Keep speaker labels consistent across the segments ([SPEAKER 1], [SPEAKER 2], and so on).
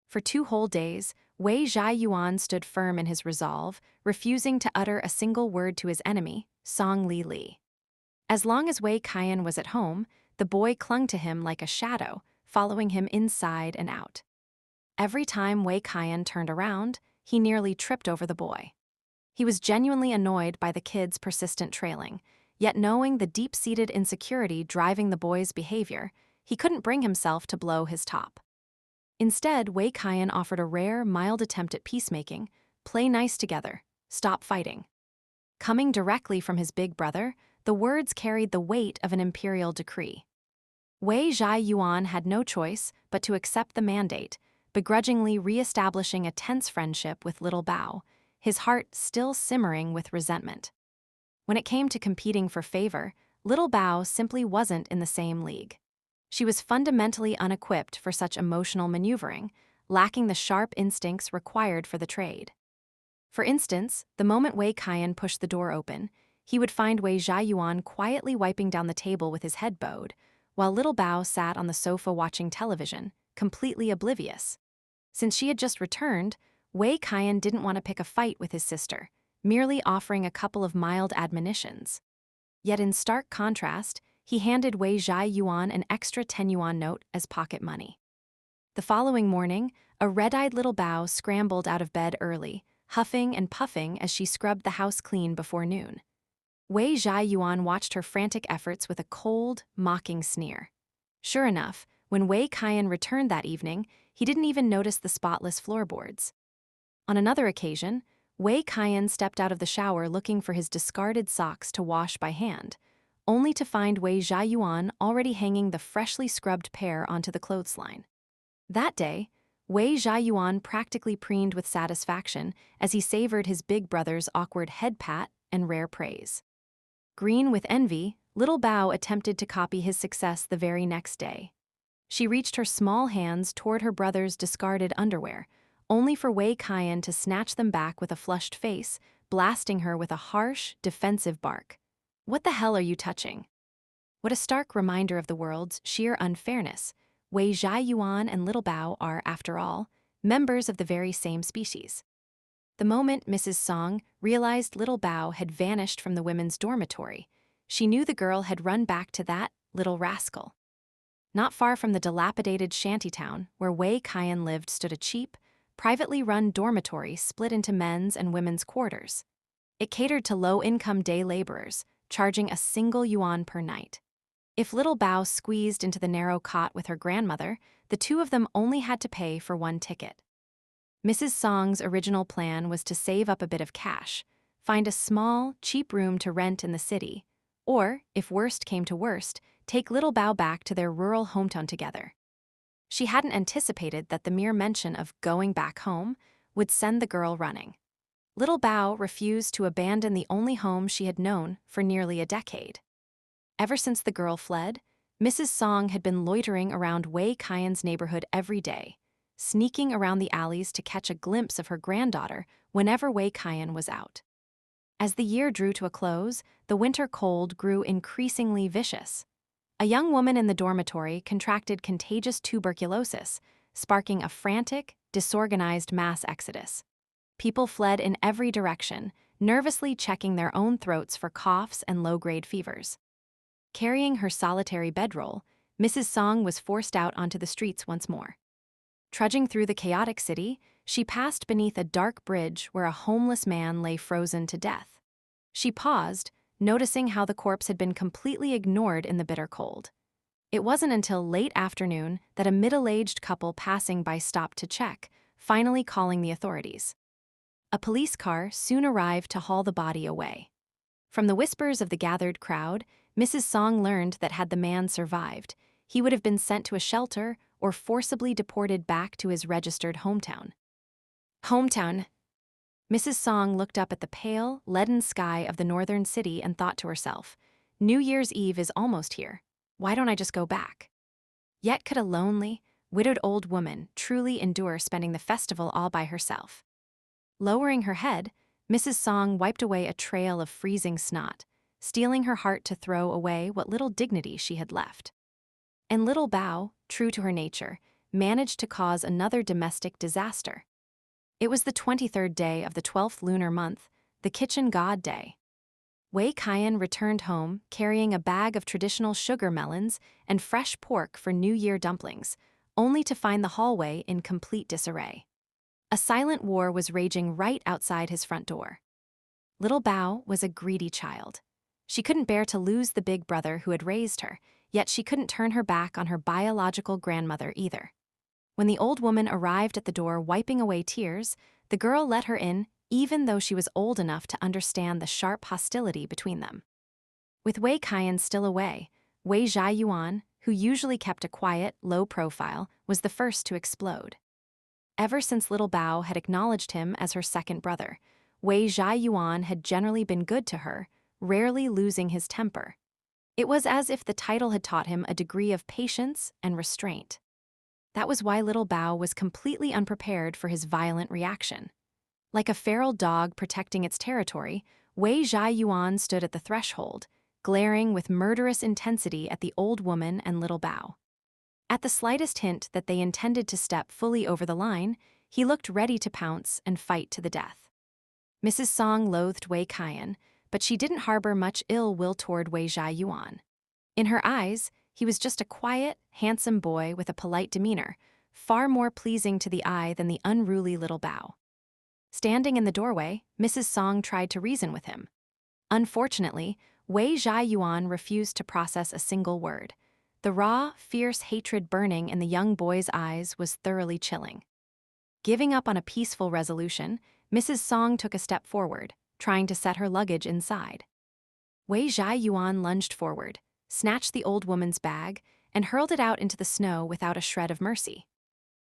[SPEAKER 1] For 2 whole days, Wei Zhaiyuan stood firm in his resolve, refusing to utter a single word to his enemy, Song Li. As long as Wei Qian was at home, the boy clung to him like a shadow, following him inside and out. Every time Wei Qian turned around, he nearly tripped over the boy. He was genuinely annoyed by the kid's persistent trailing, yet knowing the deep-seated insecurity driving the boy's behavior, he couldn't bring himself to blow his top. Instead, Wei Qian offered a rare, mild attempt at peacemaking: play nice together, stop fighting. Coming directly from his big brother, the words carried the weight of an imperial decree. Wei Zhaiyuan had no choice but to accept the mandate, begrudgingly re-establishing a tense friendship with little Bao, his heart still simmering with resentment. When it came to competing for favor, little Bao simply wasn't in the same league. She was fundamentally unequipped for such emotional maneuvering, lacking the sharp instincts required for the trade. For instance, the moment Wei Qian pushed the door open, he would find Wei Zhaiyuan quietly wiping down the table with his head bowed, while little Bao sat on the sofa watching television, completely oblivious. Since she had just returned, Wei Qian didn't want to pick a fight with his sister, merely offering a couple of mild admonitions. Yet in stark contrast, he handed Wei Zhaiyuan an extra 10 yuan note as pocket money. The following morning, a red-eyed little Bao scrambled out of bed early, huffing and puffing as she scrubbed the house clean before noon. Wei Zhaiyuan watched her frantic efforts with a cold, mocking sneer. Sure enough, when Wei Qian returned that evening, he didn't even notice the spotless floorboards. On another occasion, Wei Qian stepped out of the shower looking for his discarded socks to wash by hand, only to find Wei Zhaiyuan already hanging the freshly scrubbed pair onto the clothesline. That day, Wei Zhaiyuan practically preened with satisfaction as he savored his big brother's awkward head pat and rare praise. Green with envy, little Bao attempted to copy his success the very next day. She reached her small hands toward her brother's discarded underwear, only for Wei Qian to snatch them back with a flushed face, blasting her with a harsh, defensive bark. "What the hell are you touching?" What a stark reminder of the world's sheer unfairness. Wei Zhaiyuan and little Bao are, after all, members of the very same species. The moment Mrs. Song realized little Bao had vanished from the women's dormitory, she knew the girl had run back to that little rascal. Not far from the dilapidated shantytown where Wei Qian lived stood a cheap, privately run dormitory split into men's and women's quarters. It catered to low-income day laborers, charging a single yuan per night. If little Bao squeezed into the narrow cot with her grandmother, the two of them only had to pay for one ticket. Mrs. Song's original plan was to save up a bit of cash, find a small, cheap room to rent in the city, or, if worst came to worst, take little Bao back to their rural hometown together. She hadn't anticipated that the mere mention of going back home would send the girl running. Little Bao refused to abandon the only home she had known for nearly a decade. Ever since the girl fled, Mrs. Song had been loitering around Wei Qian's neighborhood every day, sneaking around the alleys to catch a glimpse of her granddaughter whenever Wei Qian was out. As the year drew to a close, the winter cold grew increasingly vicious. A young woman in the dormitory contracted contagious tuberculosis, sparking a frantic, disorganized mass exodus. People fled in every direction, nervously checking their own throats for coughs and low-grade fevers. Carrying her solitary bedroll, Mrs. Song was forced out onto the streets once more. Trudging through the chaotic city, she passed beneath a dark bridge where a homeless man lay frozen to death. She paused, noticing how the corpse had been completely ignored in the bitter cold. It wasn't until late afternoon that a middle-aged couple passing by stopped to check, finally calling the authorities. A police car soon arrived to haul the body away. From the whispers of the gathered crowd, Mrs. Song learned that had the man survived, he would have been sent to a shelter or forcibly deported back to his registered hometown. Hometown. Mrs. Song looked up at the pale, leaden sky of the northern city and thought to herself, New Year's Eve is almost here. Why don't I just go back? Yet could a lonely, widowed old woman truly endure spending the festival all by herself? Lowering her head, Mrs. Song wiped away a trail of freezing snot, steeling her heart to throw away what little dignity she had left. And little Bao, true to her nature, managed to cause another domestic disaster. It was the 23rd day of the 12th lunar month, the Kitchen God Day. Wei Kaiyan returned home carrying a bag of traditional sugar melons and fresh pork for New Year dumplings, only to find the hallway in complete disarray. A silent war was raging right outside his front door. Little Bao was a greedy child. She couldn't bear to lose the big brother who had raised her, yet she couldn't turn her back on her biological grandmother either. When the old woman arrived at the door wiping away tears, the girl let her in, even though she was old enough to understand the sharp hostility between them. With Wei Kaiyan still away, Wei Zhaiyuan, who usually kept a quiet, low profile, was the first to explode. Ever since little Bao had acknowledged him as her second brother, Wei Zhaiyuan had generally been good to her, rarely losing his temper. It was as if the title had taught him a degree of patience and restraint. That was why little Bao was completely unprepared for his violent reaction. Like a feral dog protecting its territory, Wei Zhaiyuan stood at the threshold, glaring with murderous intensity at the old woman and little Bao. At the slightest hint that they intended to step fully over the line, he looked ready to pounce and fight to the death. Mrs. Song loathed Wei Kaiyan, but she didn't harbor much ill will toward Wei Zhaiyuan. In her eyes, he was just a quiet, handsome boy with a polite demeanor, far more pleasing to the eye than the unruly little Bao. Standing in the doorway, Mrs. Song tried to reason with him. Unfortunately, Wei Zhaiyuan refused to process a single word. The raw, fierce hatred burning in the young boy's eyes was thoroughly chilling. Giving up on a peaceful resolution, Mrs. Song took a step forward, trying to set her luggage inside. Wei Zhaiyuan lunged forward, snatched the old woman's bag, and hurled it out into the snow without a shred of mercy.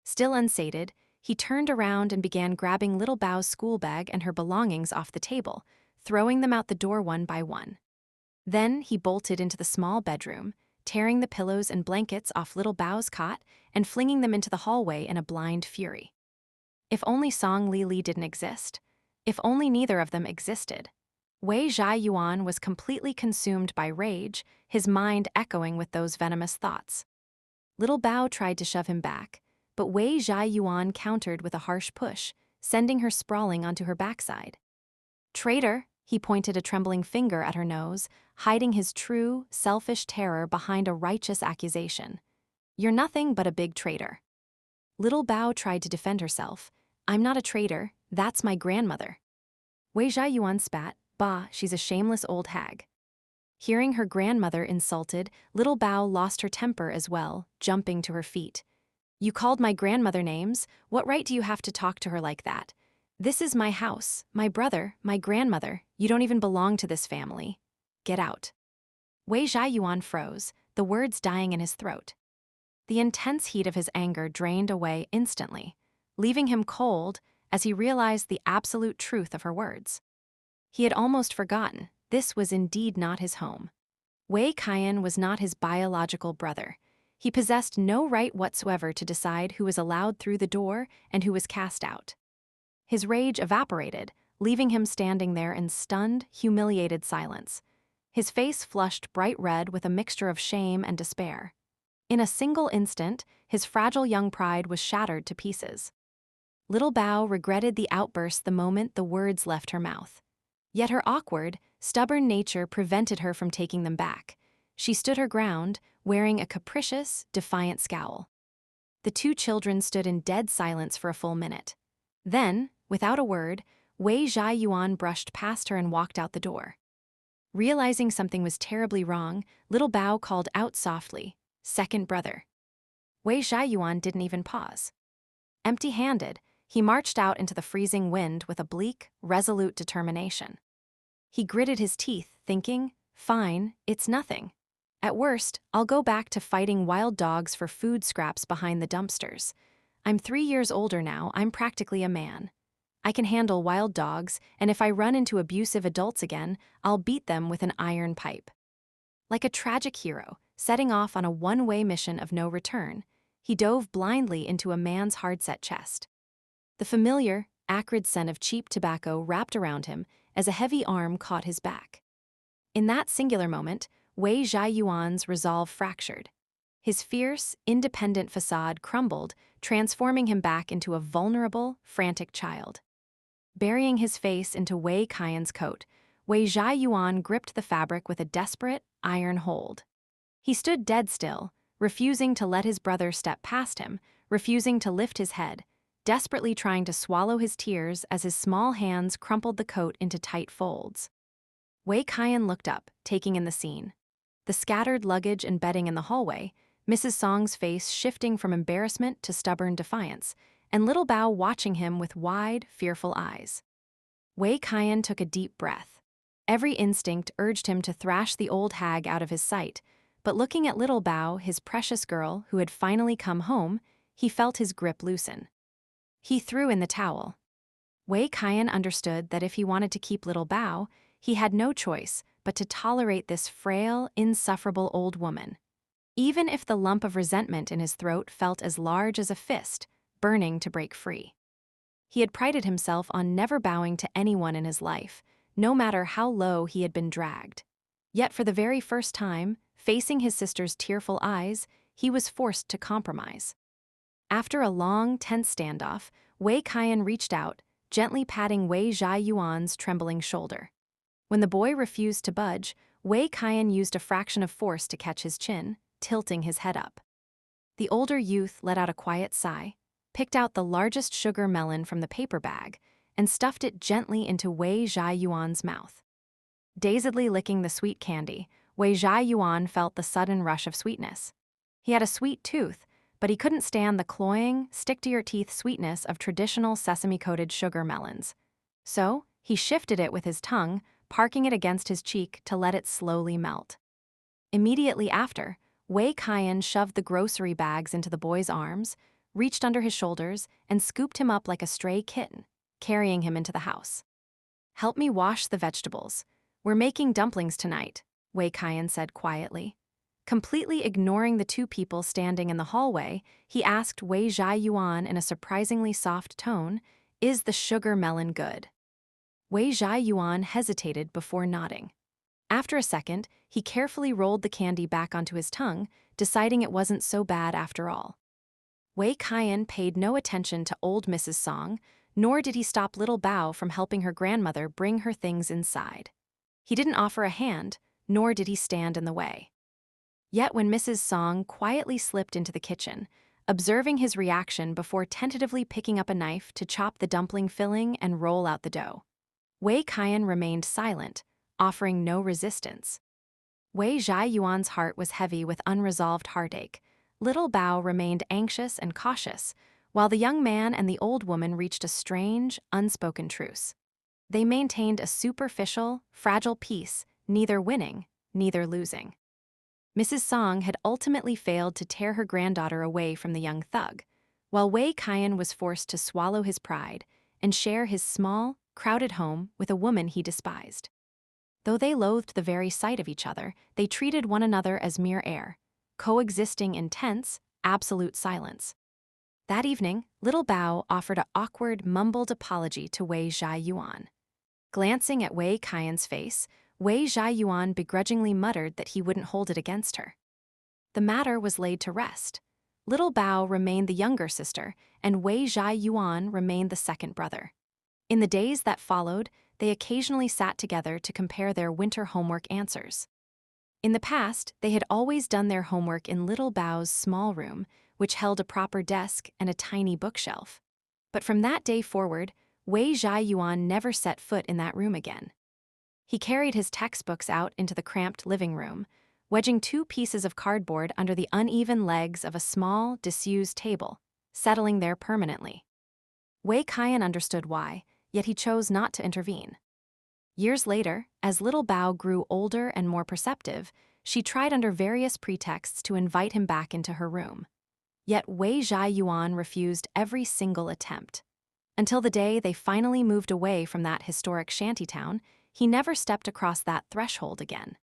[SPEAKER 1] Still unsated, he turned around and began grabbing little Bao's school bag and her belongings off the table, throwing them out the door one by one. Then he bolted into the small bedroom, tearing the pillows and blankets off little Bao's cot and flinging them into the hallway in a blind fury. If only Song Li didn't exist. If only neither of them existed. Wei Zhaiyuan was completely consumed by rage, his mind echoing with those venomous thoughts. Little Bao tried to shove him back, but Wei Zhaiyuan countered with a harsh push, sending her sprawling onto her backside. "Traitor!" He pointed a trembling finger at her nose, hiding his true, selfish terror behind a righteous accusation. "You're nothing but a big traitor." Little Bao tried to defend herself. "I'm not a traitor, that's my grandmother." Wei Zhaiyuan spat. "Bah, she's a shameless old hag." Hearing her grandmother insulted, little Bao lost her temper as well, jumping to her feet. "You called my grandmother names? What right do you have to talk to her like that? This is my house, my brother, my grandmother. You don't even belong to this family. Get out." Wei Zhaiyuan froze, the words dying in his throat. The intense heat of his anger drained away instantly, leaving him cold as he realized the absolute truth of her words. He had almost forgotten, this was indeed not his home. Wei Kaiyan was not his biological brother. He possessed no right whatsoever to decide who was allowed through the door and who was cast out. His rage evaporated, leaving him standing there in stunned, humiliated silence. His face flushed bright red with a mixture of shame and despair. In a single instant, his fragile young pride was shattered to pieces. Little Bao regretted the outburst the moment the words left her mouth. Yet her awkward, stubborn nature prevented her from taking them back. She stood her ground, wearing a capricious, defiant scowl. The two children stood in dead silence for a full minute. Then, without a word, Wei Zhaiyuan brushed past her and walked out the door. Realizing something was terribly wrong, little Bao called out softly, "Second brother." Wei Zhaiyuan didn't even pause. Empty-handed, he marched out into the freezing wind with a bleak, resolute determination. He gritted his teeth, thinking, "Fine, it's nothing. At worst, I'll go back to fighting wild dogs for food scraps behind the dumpsters. I'm 3 years older now, I'm practically a man. I can handle wild dogs, and if I run into abusive adults again, I'll beat them with an iron pipe." Like a tragic hero, setting off on a one-way mission of no return, he dove blindly into a man's hard-set chest. The familiar, acrid scent of cheap tobacco wrapped around him as a heavy arm caught his back. In that singular moment, Wei Zhaiyuan's resolve fractured. His fierce, independent facade crumbled, transforming him back into a vulnerable, frantic child. Burying his face into Wei Qian's coat, Wei Zhaiyuan gripped the fabric with a desperate, iron hold. He stood dead still, refusing to let his brother step past him, refusing to lift his head, desperately trying to swallow his tears as his small hands crumpled the coat into tight folds. Wei Qian looked up, taking in the scene. The scattered luggage and bedding in the hallway, Mrs. Song's face shifting from embarrassment to stubborn defiance, and little Bao watching him with wide, fearful eyes. Wei Qian took a deep breath. Every instinct urged him to thrash the old hag out of his sight, but looking at little Bao, his precious girl who had finally come home, he felt his grip loosen. He threw in the towel. Wei Qian understood that if he wanted to keep little Bao, he had no choice but to tolerate this frail, insufferable old woman. Even if the lump of resentment in his throat felt as large as a fist, burning to break free. He had prided himself on never bowing to anyone in his life, no matter how low he had been dragged. Yet for the very first time, facing his sister's tearful eyes, he was forced to compromise. After a long, tense standoff, Wei Qian reached out, gently patting Wei Zhaiyuan's trembling shoulder. When the boy refused to budge, Wei Qian used a fraction of force to catch his chin, tilting his head up. The older youth let out a quiet sigh, picked out the largest sugar melon from the paper bag, and stuffed it gently into Wei Zhaiyuan's mouth. Dazedly licking the sweet candy, Wei Zhaiyuan felt the sudden rush of sweetness. He had a sweet tooth, but he couldn't stand the cloying, stick-to-your-teeth sweetness of traditional sesame-coated sugar melons. So, he shifted it with his tongue, parking it against his cheek to let it slowly melt. Immediately after, Wei Qian shoved the grocery bags into the boy's arms, reached under his shoulders, and scooped him up like a stray kitten, carrying him into the house. "Help me wash the vegetables. We're making dumplings tonight," Wei Qian said quietly. Completely ignoring the two people standing in the hallway, he asked Wei Zhaiyuan in a surprisingly soft tone, "Is the sugar melon good?" Wei Zhaiyuan hesitated before nodding. After a second, he carefully rolled the candy back onto his tongue, deciding it wasn't so bad after all. Wei Qian paid no attention to old Mrs. Song, nor did he stop little Bao from helping her grandmother bring her things inside. He didn't offer a hand, nor did he stand in the way. Yet when Mrs. Song quietly slipped into the kitchen, observing his reaction before tentatively picking up a knife to chop the dumpling filling and roll out the dough, Wei Qian remained silent, offering no resistance. Wei Zhaiyuan's heart was heavy with unresolved heartache. Little Bao remained anxious and cautious, while the young man and the old woman reached a strange, unspoken truce. They maintained a superficial, fragile peace, neither winning, neither losing. Mrs. Song had ultimately failed to tear her granddaughter away from the young thug, while Wei Qian was forced to swallow his pride and share his small, crowded home with a woman he despised. Though they loathed the very sight of each other, they treated one another as mere air, coexisting in tense, absolute silence. That evening, little Bao offered an awkward, mumbled apology to Wei Zhaiyuan. Glancing at Wei Qian's face, Wei Zhaiyuan begrudgingly muttered that he wouldn't hold it against her. The matter was laid to rest. Little Bao remained the younger sister, and Wei Zhaiyuan remained the second brother. In the days that followed, they occasionally sat together to compare their winter homework answers. In the past, they had always done their homework in little Bao's small room, which held a proper desk and a tiny bookshelf. But from that day forward, Wei Zhaiyuan never set foot in that room again. He carried his textbooks out into the cramped living room, wedging 2 pieces of cardboard under the uneven legs of a small, disused table, settling there permanently. Wei Qian understood why, yet he chose not to intervene. Years later, as little Bao grew older and more perceptive, she tried under various pretexts to invite him back into her room. Yet Wei Zhaiyuan refused every single attempt. Until the day they finally moved away from that historic shantytown, he never stepped across that threshold again.